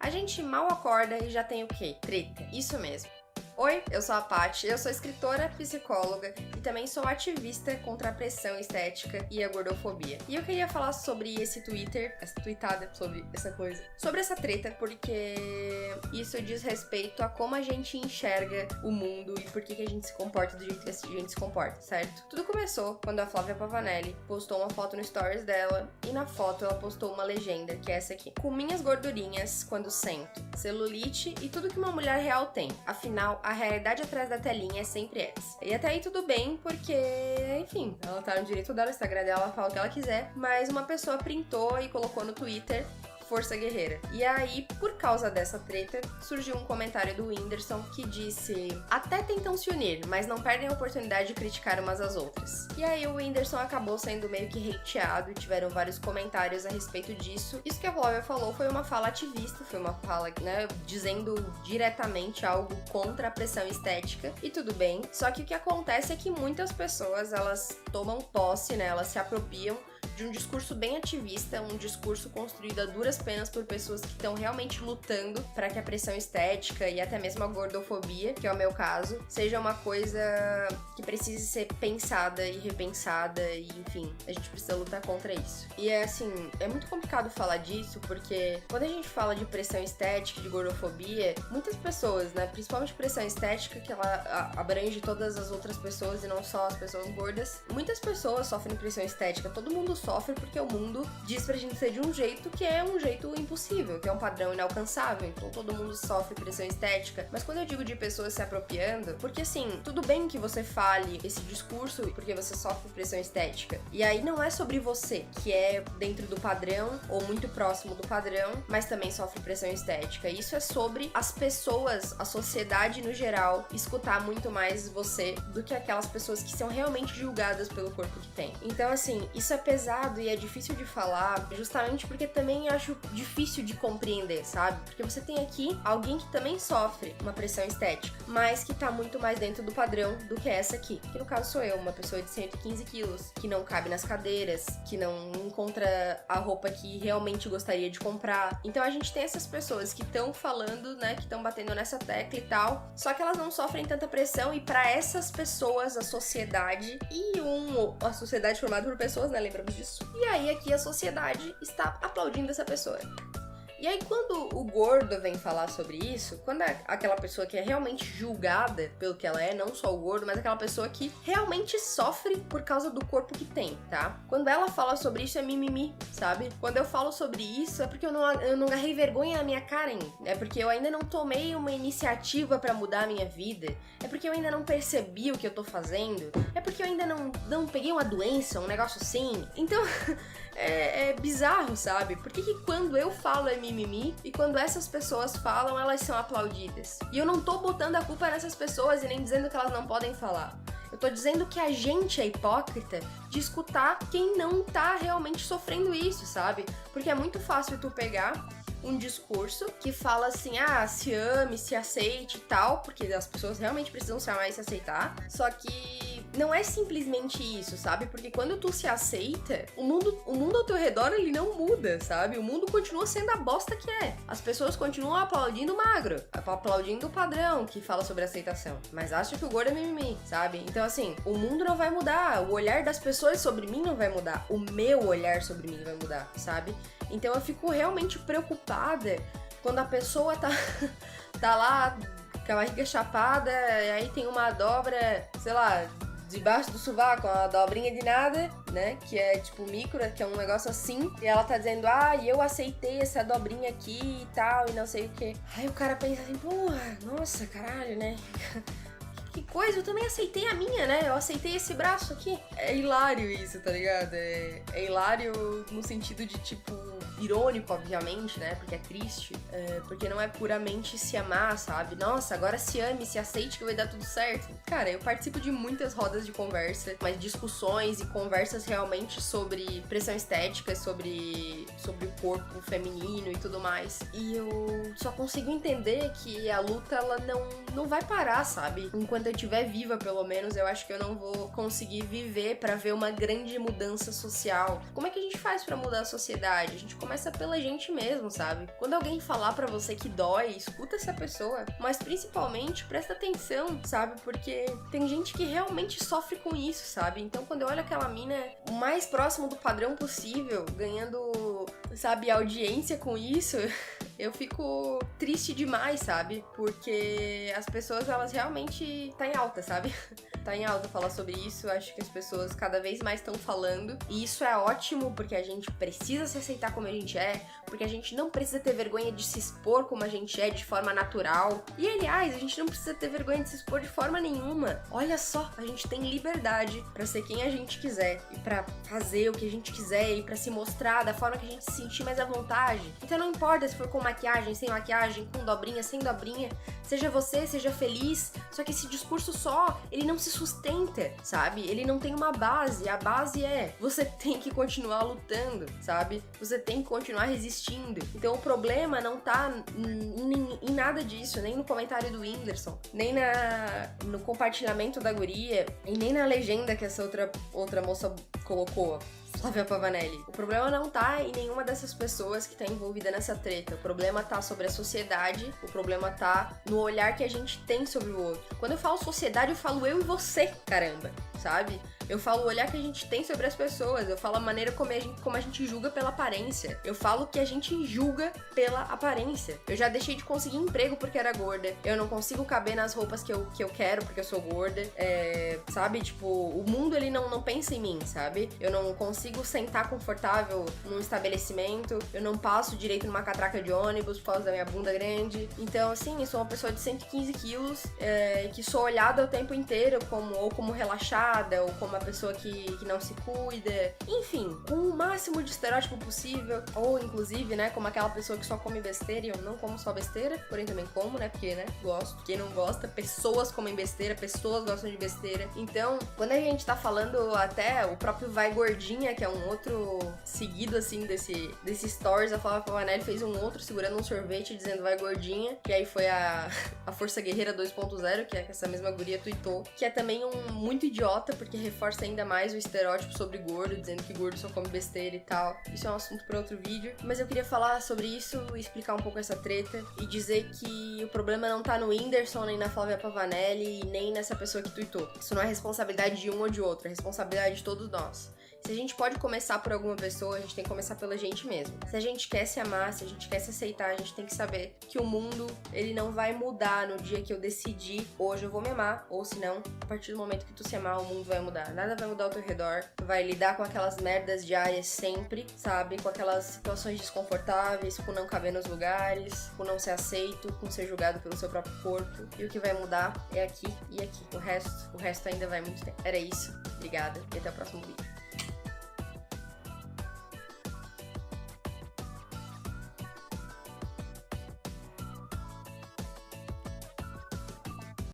A gente mal acorda e já tem o quê? Treta. Isso mesmo. Oi, eu sou a Paty, eu sou escritora, psicóloga e também sou ativista contra a pressão estética e a gordofobia. E eu queria falar sobre esse Twitter, essa tweetada, sobre essa coisa, sobre essa treta, porque isso diz respeito a como a gente enxerga o mundo e por que a gente se comporta do jeito que a gente se comporta, certo? Tudo começou quando a Flávia Pavanelli postou uma foto no stories dela e na foto ela postou uma legenda, que é essa aqui: com minhas gordurinhas quando sento, celulite e tudo que uma mulher real tem. Afinal, a realidade atrás da telinha é sempre essa. E até aí tudo bem, porque, enfim, ela tá no direito dela, no Instagram dela, ela fala o que ela quiser, mas uma pessoa printou e colocou no Twitter: Força Guerreira. E aí, por causa dessa treta, surgiu um comentário do Whindersson que disse: até tentam se unir, mas não perdem a oportunidade de criticar umas às outras. E aí o Whindersson acabou sendo meio que hateado e tiveram vários comentários a respeito disso. Isso que a Flávia falou foi uma fala ativista, foi uma fala, né, dizendo diretamente algo contra a pressão estética, e tudo bem. Só que o que acontece é que muitas pessoas, elas tomam posse, né, elas se apropriam de um discurso bem ativista, um discurso construído a duras penas por pessoas que estão realmente lutando para que a pressão estética e até mesmo a gordofobia, que é o meu caso, seja uma coisa que precise ser pensada e repensada e, enfim, a gente precisa lutar contra isso. E é assim, é muito complicado falar disso porque quando a gente fala de pressão estética, de gordofobia, muitas pessoas, né, principalmente pressão estética, que ela abrange todas as outras pessoas e não só as pessoas gordas, muitas pessoas sofrem pressão estética, todo mundo sofre porque o mundo diz pra gente ser de um jeito que é um jeito impossível, que é um padrão inalcançável, então todo mundo sofre pressão estética. Mas quando eu digo de pessoas se apropriando, porque assim, tudo bem que você fale esse discurso porque você sofre pressão estética, e aí não é sobre você, que é dentro do padrão ou muito próximo do padrão, mas também sofre pressão estética. Isso é sobre as pessoas, a sociedade no geral, escutar muito mais você do que aquelas pessoas que são realmente julgadas pelo corpo que tem. Então assim, isso é pesado e é difícil de falar, justamente porque também acho difícil de compreender, sabe? Porque você tem aqui alguém que também sofre uma pressão estética, mas que tá muito mais dentro do padrão do que essa aqui, que no caso sou eu, uma pessoa de 115 quilos, que não cabe nas cadeiras, que não encontra a roupa que realmente gostaria de comprar. Então a gente tem essas pessoas que estão falando, né, que estão batendo nessa tecla e tal, só que elas não sofrem tanta pressão, e pra essas pessoas a sociedade e a sociedade formada por pessoas, né, lembramos disso. E aí aqui a sociedade está aplaudindo essa pessoa. E aí quando o gordo vem falar sobre isso, quando é aquela pessoa que é realmente julgada pelo que ela é, não só o gordo, mas aquela pessoa que realmente sofre por causa do corpo que tem, tá? Quando ela fala sobre isso é mimimi, sabe? Quando eu falo sobre isso é porque eu não agarrei vergonha na minha cara ainda. É porque eu ainda não tomei uma iniciativa pra mudar a minha vida. É porque eu ainda não percebi o que eu tô fazendo. É porque eu ainda não peguei uma doença, um negócio assim. Então... É bizarro, sabe? Por que quando eu falo é mimimi e quando essas pessoas falam, elas são aplaudidas? E eu não tô botando a culpa nessas pessoas e nem dizendo que elas não podem falar. Eu tô dizendo que a gente é hipócrita de escutar quem não tá realmente sofrendo isso, sabe? Porque é muito fácil tu pegar um discurso que fala assim, se ame, se aceite e tal, porque as pessoas realmente precisam se amar e se aceitar, só que não é simplesmente isso, sabe? Porque quando tu se aceita, o mundo ao teu redor, ele não muda, sabe? O mundo continua sendo a bosta que é. As pessoas continuam aplaudindo o magro, aplaudindo o padrão que fala sobre aceitação, mas acham que o gordo é mimimi, sabe? Então assim, o mundo não vai mudar, o olhar das pessoas sobre mim não vai mudar, o meu olhar sobre mim vai mudar, sabe? Então eu fico realmente preocupada quando a pessoa tá lá com a barriga chapada, e aí tem uma dobra, sei lá, debaixo do sovaco, uma dobrinha de nada, né, que é tipo micro, que é um negócio assim, e ela tá dizendo, e eu aceitei essa dobrinha aqui e tal, e não sei o que. Aí o cara pensa assim, porra, nossa, caralho, né, que coisa, eu também aceitei a minha, né, eu aceitei esse braço aqui. É hilário isso, tá ligado? É hilário no sentido de, tipo, irônico, obviamente, né, porque é triste, porque não é puramente se amar, sabe? Nossa, agora se ame, se aceite que vai dar tudo certo. Cara, eu participo de muitas rodas de conversa, mas discussões e conversas realmente sobre pressão estética, sobre o corpo feminino e tudo mais, e eu só consigo entender que a luta, ela não vai parar, sabe? Enquanto eu estiver viva, pelo menos, eu acho que eu não vou conseguir viver pra ver uma grande mudança social. Como é que a gente faz pra mudar a sociedade? A gente começa começa pela gente mesmo, sabe? Quando alguém falar pra você que dói, escuta essa pessoa, mas principalmente presta atenção, sabe? Porque tem gente que realmente sofre com isso, sabe? Então quando eu olho aquela mina o mais próximo do padrão possível, ganhando, sabe, audiência com isso, eu fico triste demais, sabe? Porque as pessoas, elas realmente tá em alta, sabe? Tá em alta falar sobre isso, acho que as pessoas cada vez mais estão falando, e isso é ótimo porque a gente precisa se aceitar como a gente é, porque a gente não precisa ter vergonha de se expor como a gente é, de forma natural. E aliás, a gente não precisa ter vergonha de se expor de forma nenhuma. Olha só, a gente tem liberdade pra ser quem a gente quiser e pra fazer o que a gente quiser e pra se mostrar da forma que a gente se sentir mais à vontade. Então não importa se for com maquiagem, sem maquiagem, com dobrinha, sem dobrinha, seja você, seja feliz. Só que esse discurso só, ele não se sustenta, sabe? Ele não tem uma base. A base é, você tem que continuar lutando, sabe? Você tem que continuar resistindo. Então o problema não tá em nada disso, nem no comentário do Whindersson, nem no compartilhamento da guria, e nem na legenda que essa outra moça colocou, Flávia Pavanelli. O problema não tá em nenhuma dessas pessoas que tá envolvida nessa treta. O problema tá sobre a sociedade, o problema tá no olhar que a gente tem sobre o outro. Quando eu falo sociedade, eu falo eu e você, caramba, sabe? Eu falo o olhar que a gente tem sobre as pessoas, eu falo a maneira como a gente julga pela aparência. Eu falo que a gente julga pela aparência. Eu já deixei de conseguir emprego porque era gorda. Eu não consigo caber nas roupas que eu quero porque eu sou gorda. Sabe? Tipo, o mundo, ele não pensa em mim, sabe? Eu não consigo sentar confortável num estabelecimento. Eu não passo direito numa catraca de ônibus por causa da minha bunda grande. Então, assim, eu sou uma pessoa de 115 quilos, que sou olhada o tempo inteiro como relaxada, ou como uma pessoa que não se cuida, enfim, com o máximo de estereótipo possível, ou inclusive, né, como aquela pessoa que só come besteira, e eu não como só besteira, porém também como, né, porque, né, gosto. Quem não gosta, pessoas comem besteira, pessoas gostam de besteira. Então, quando a gente tá falando até o próprio Vai Gordinha, que é um outro seguido, assim, desse stories, a Flávia Pavanelli fez um outro segurando um sorvete dizendo Vai Gordinha, que aí foi a Força Guerreira 2.0, que é que essa mesma guria tweetou, que é também muito idiota, porque reforça ainda mais o estereótipo sobre gordo, dizendo que gordo só come besteira e tal. Isso é um assunto para outro vídeo, mas eu queria falar sobre isso, explicar um pouco essa treta e dizer que o problema não tá no Whindersson, nem na Flávia Pavanelli e nem nessa pessoa que tweetou. Isso não é responsabilidade de um ou de outro, é responsabilidade de todos nós. Se a gente pode começar por alguma pessoa, a gente tem que começar pela gente mesmo. Se a gente quer se amar, se a gente quer se aceitar, a gente tem que saber que o mundo, ele não vai mudar no dia que eu decidir, hoje eu vou me amar, ou se não, a partir do momento que tu se amar, o mundo vai mudar. Nada vai mudar ao teu redor, tu vai lidar com aquelas merdas diárias sempre, sabe? Com aquelas situações desconfortáveis, com não caber nos lugares, com não ser aceito, com ser julgado pelo seu próprio corpo. E o que vai mudar é aqui e aqui. O resto ainda vai muito tempo. Era isso, obrigada e até o próximo vídeo.